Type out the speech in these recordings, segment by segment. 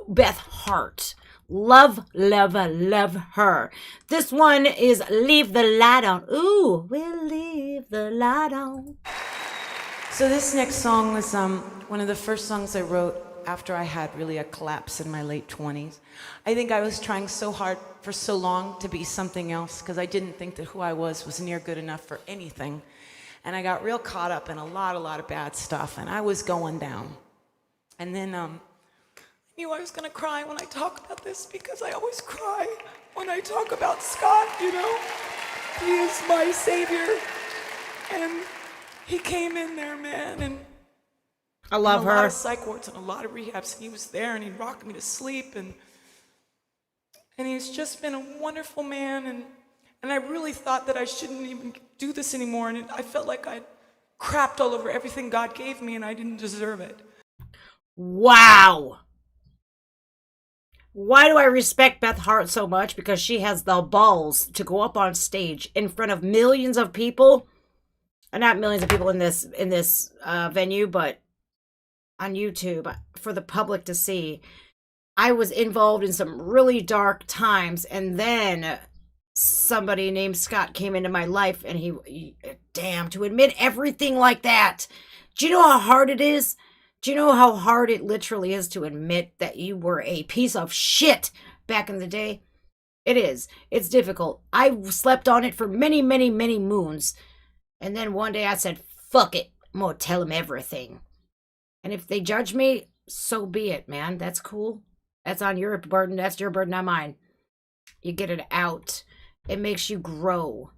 Beth Hart. Love, love, love her. This one is Leave the Light On. Ooh, we'll leave the light on. So this next song was one of the first songs I wrote after I had really a collapse in my late 20s. I think I was trying so hard for so long to be something else because I didn't think that who I was near good enough for anything. And I got real caught up in a lot of bad stuff, and I was going down. And then I knew I was gonna cry when I talk about this because I always cry when I talk about Scott, you know? He is my savior. And he came in there, man, and I love a lot her. of psych wards and a lot of rehabs, and he was there, and he rocked me to sleep, and he's just been a wonderful man, and I really thought that I shouldn't even do this anymore, and I felt like I'd crapped all over everything God gave me, and I didn't deserve it. Wow. Why do I respect Beth Hart so much? Because she has the balls to go up on stage in front of millions of people. Not millions of people in this venue, but on YouTube for the public to see. I was involved in some really dark times, and then somebody named Scott came into my life, and he damn, to admit everything like that. Do you know how hard it is? Do you know how hard it literally is to admit that you were a piece of shit back in the day? It is. It's difficult. I slept on it for many, many, many moons. And then one day I said, fuck it. I'm going to tell them everything. And if they judge me, so be it, man. That's cool. That's on your burden. That's your burden, not mine. You get it out. It makes you grow.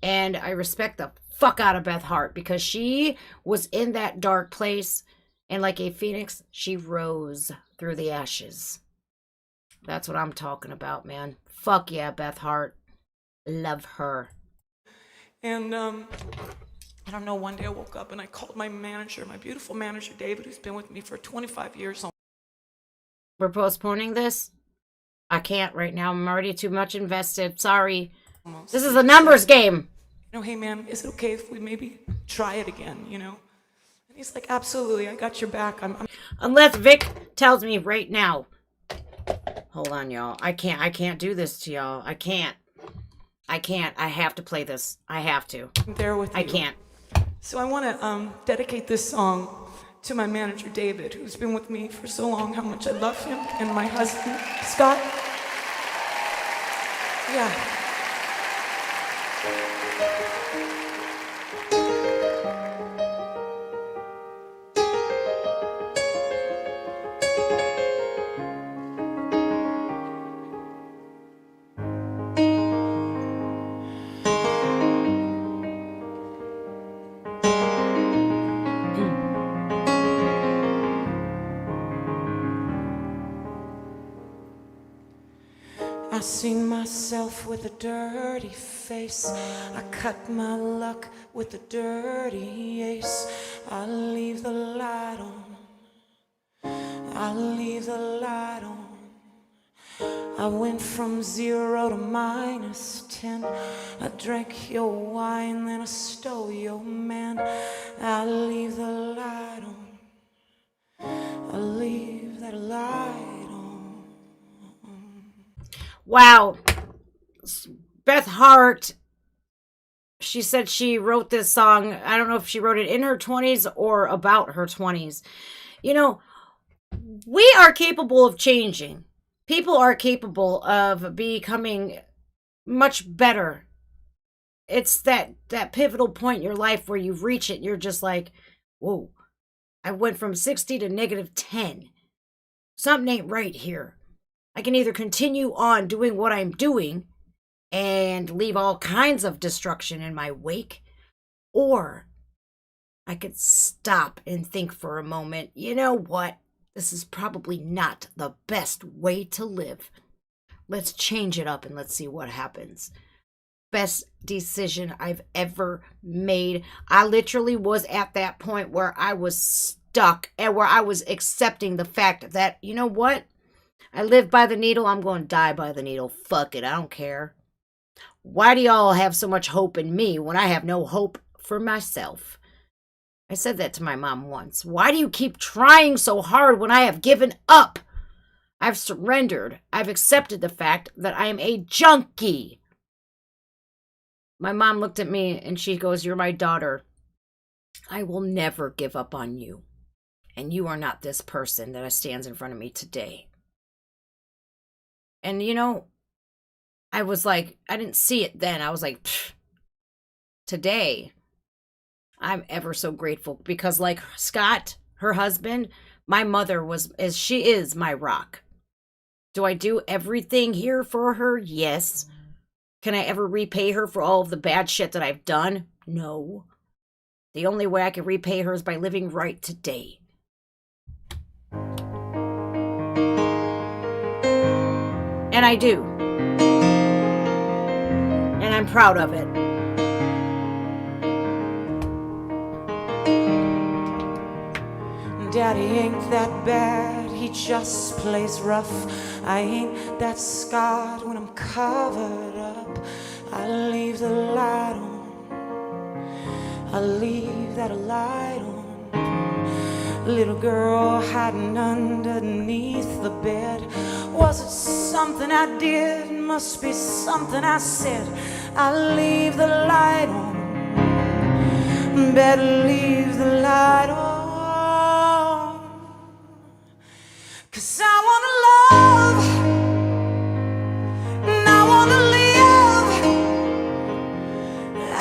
And I respect the fuck out of Beth Hart because she was in that dark place. And like a phoenix, she rose through the ashes. That's what I'm talking about, man. Fuck yeah, Beth Hart. Love her. And I don't know, one day I woke up and I called my manager, my beautiful manager, David, who's been with me for 25 years. We're postponing this? I can't right now. I'm already too much invested. Sorry. Almost. This is a numbers game. You know, hey, man, is it okay if we maybe try it again, you know? And he's like, absolutely, I got your back. Unless Vic tells me right now. Hold on, y'all. I can't do this to y'all. I can't. I have to play this. I have to. I'm there with you. I can't. So I want to dedicate this song to my manager, David, who's been with me for so long, how much I love him, and my husband, Scott. Yeah. I seen myself with a dirty face. I cut my luck with a dirty ace. I'll leave the light on. I'll leave the light on. I went from 0 to -10. I drank your wine, then I stole your man. I'll leave the light on. I'll leave that light on. Wow. Beth Hart, she said she wrote this song. I don't know if she wrote it in her 20s or about her 20s. You know, we are capable of changing. People are capable of becoming much better. It's that pivotal point in your life where you reach it. You're just like, whoa, I went from 60 to -10. Something ain't right here. I can either continue on doing what I'm doing and leave all kinds of destruction in my wake, or I could stop and think for a moment, you know what? This is probably not the best way to live. Let's change it up and let's see what happens. Best decision I've ever made. I literally was at that point where I was stuck and where I was accepting the fact that, you know what? I live by the needle. I'm going to die by the needle. Fuck it. I don't care. Why do y'all have so much hope in me when I have no hope for myself? I said that to my mom once. Why do you keep trying so hard when I have given up? I've surrendered. I've accepted the fact that I am a junkie. My mom looked at me and she goes, "You're my daughter. I will never give up on you. And you are not this person that stands in front of me today." And, you know, I was like, I didn't see it then. I was like, pfft. Today, I'm ever so grateful because, like Scott, her husband, my mother she is my rock. Do I do everything here for her? Yes. Can I ever repay her for all of the bad shit that I've done? No. The only way I can repay her is by living right today. And I do. And I'm proud of it. Daddy ain't that bad, he just plays rough. I ain't that scarred when I'm covered up. I leave the light on, I leave that light on. Little girl hiding underneath the bed. Was it something I did? Must be something I said. I leave the light on, better leave the light on. 'Cause I wanna love, and I wanna live.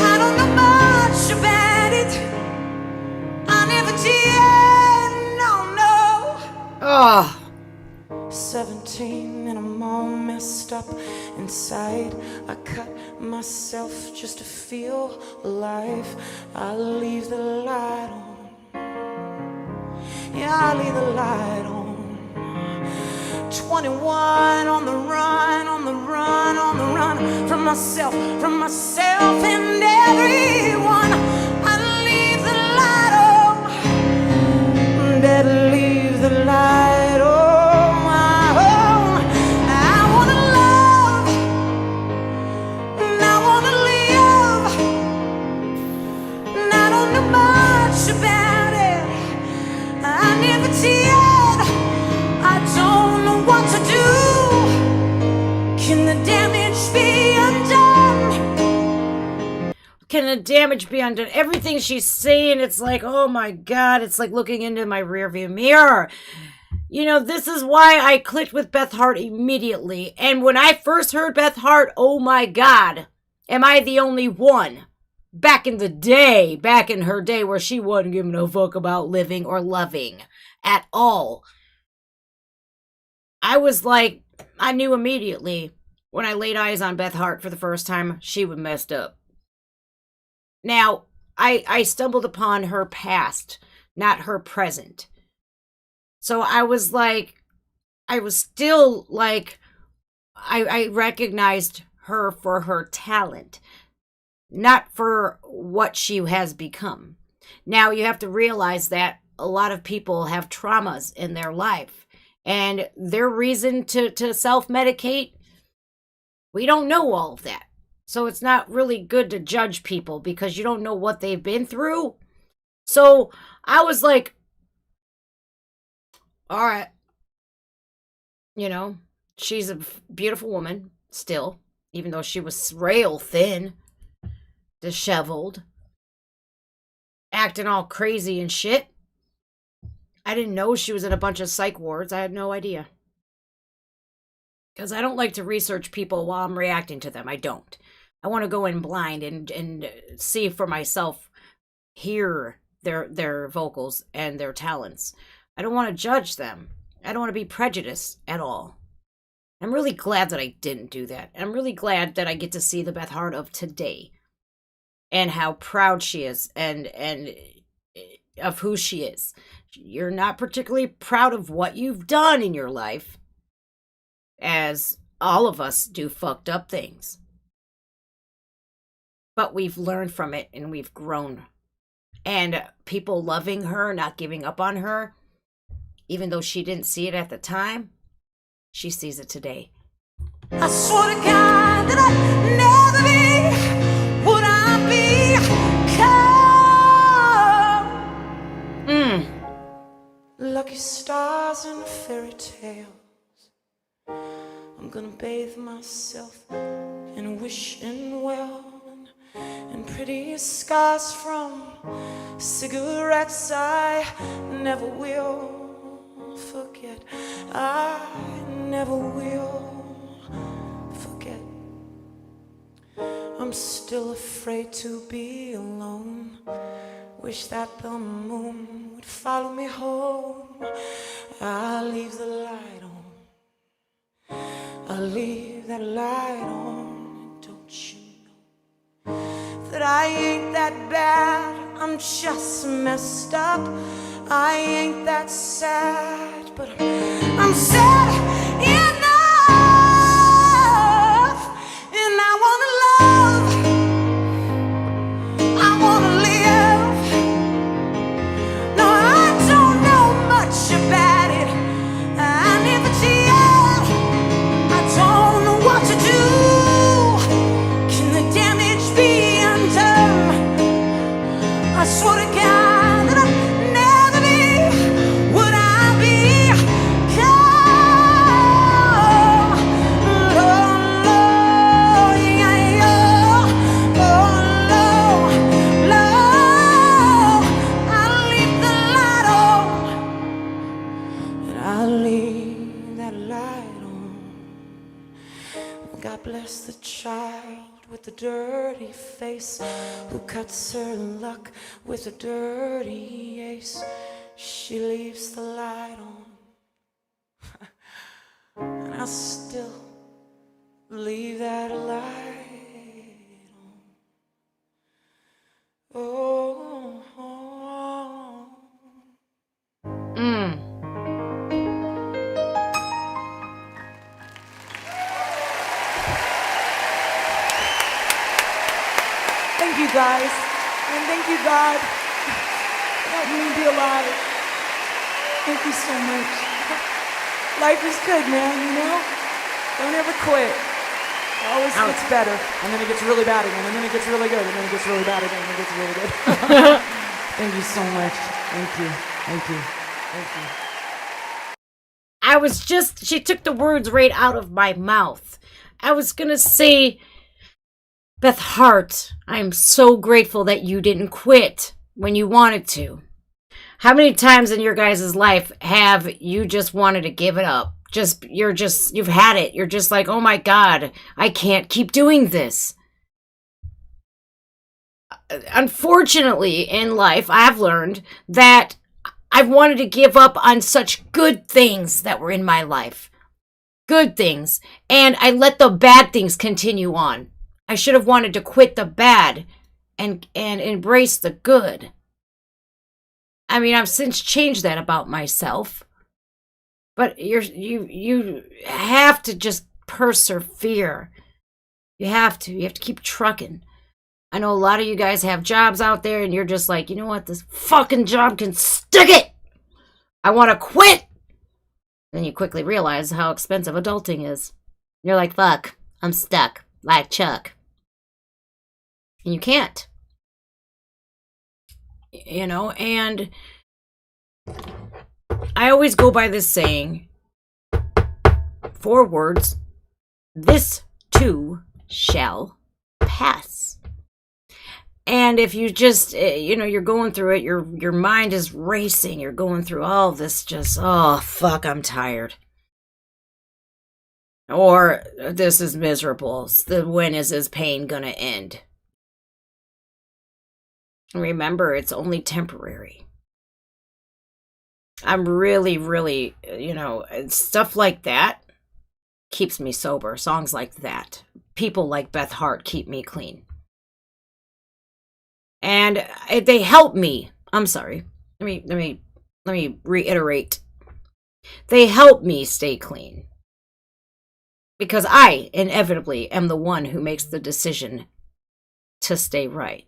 I don't know much about it. I never did, no. Oh. 17 and I'm all messed up inside. I cut myself just to feel alive. I leave the light on. Yeah, I leave the light on. 21 on the run, on the run, on the run from myself and everyone. I leave the light on. Better leave the light on. I wanna love, and I wanna live, and I don't know much about it. I never did. I don't know what to do. Can the damage be undone? Can the damage be undone? Everything she's saying, it's like, oh my God, it's like looking into my rearview mirror. You know, this is why I clicked with Beth Hart immediately. And when I first heard Beth Hart, oh my God, am I the only one? Back in the day, back in her day where she wasn't giving a fuck about living or loving at all. I was like, I knew immediately when I laid eyes on Beth Hart for the first time, she was messed up. Now, I stumbled upon her past, not her present. So I was like, I was still like, I recognized her for her talent, not for what she has become. Now, you have to realize that a lot of people have traumas in their life. And their reason to self-medicate, we don't know all of that. So it's not really good to judge people because you don't know what they've been through. So I was like, all right. You know, she's a beautiful woman still, even though she was rail thin, disheveled, acting all crazy and shit. I didn't know she was in a bunch of psych wards. I had no idea. Because I don't like to research people while I'm reacting to them. I don't. I want to go in blind and see for myself, hear their vocals and their talents. I don't want to judge them. I don't want to be prejudiced at all. I'm really glad that I didn't do that. I'm really glad that I get to see the Beth Hart of today. And how proud she is and of who she is. You're not particularly proud of what you've done in your life, as all of us do fucked up things. But we've learned from it and we've grown. And people loving her, not giving up on her, even though she didn't see it at the time, she sees it today. I swear to God that I'd never be what I become. Lucky stars and fairy tales I'm gonna bathe myself in wishing well and pretty scars from cigarettes I never will forget. I never will forget. I'm still afraid to be alone. Wish that the moon would follow me home. I'll leave the light on. I'll leave that light on. Don't you know that I ain't that bad? I'm just messed up. I ain't that sad, but I'm sad enough. And I wanna love, I wanna live. No, I don't know much about it, and if it's yeah, I don't know what to do. Can the damage be undone? I swear to God that I'll never be what I be. Oh, Lord, yeah, yeah. Oh, Lord, Lord, I'll leave the light on, and I'll leave that light on. God bless the child with the dirty face who cuts her luck with a dirty ace. She leaves the light on, and I still leave that light on. Oh, oh. Mm. Thank you guys, and thank you God for helping me be alive. Thank you so much. Life is good, man, you know? Don't ever quit. It always gets better, and then it gets really bad again, and then it gets really good, and then it gets really bad again, and it gets really good. Thank you so much. Thank you. Thank you. Thank you. She took the words right out of my mouth. I was gonna say, Beth Hart, I'm so grateful that you didn't quit when you wanted to. How many times in your guys' life have you just wanted to give it up? You've had it. You're just like, oh my God, I can't keep doing this. Unfortunately, in life, I've learned that I've wanted to give up on such good things that were in my life. Good things. And I let the bad things continue on. I should have wanted to quit the bad and embrace the good. I mean, I've since changed that about myself. But you have to just persevere. You have to keep trucking. I know a lot of you guys have jobs out there and you're just like, you know what, this fucking job can stick it. I want to quit. Then you quickly realize how expensive adulting is. You're like, fuck, I'm stuck, like Chuck. And you can't. You know, and I always go by this saying, 4 words, this too shall pass. And if you just, you're going through it, your mind is racing, you're going through all this just, oh, fuck, I'm tired. Or, this is miserable. When is this pain gonna end? Remember, it's only temporary. I'm really, really, stuff like that keeps me sober. Songs like that. People like Beth Hart keep me clean. And they help me. I'm sorry. Let me reiterate. They help me stay clean. Because I inevitably am the one who makes the decision to stay right.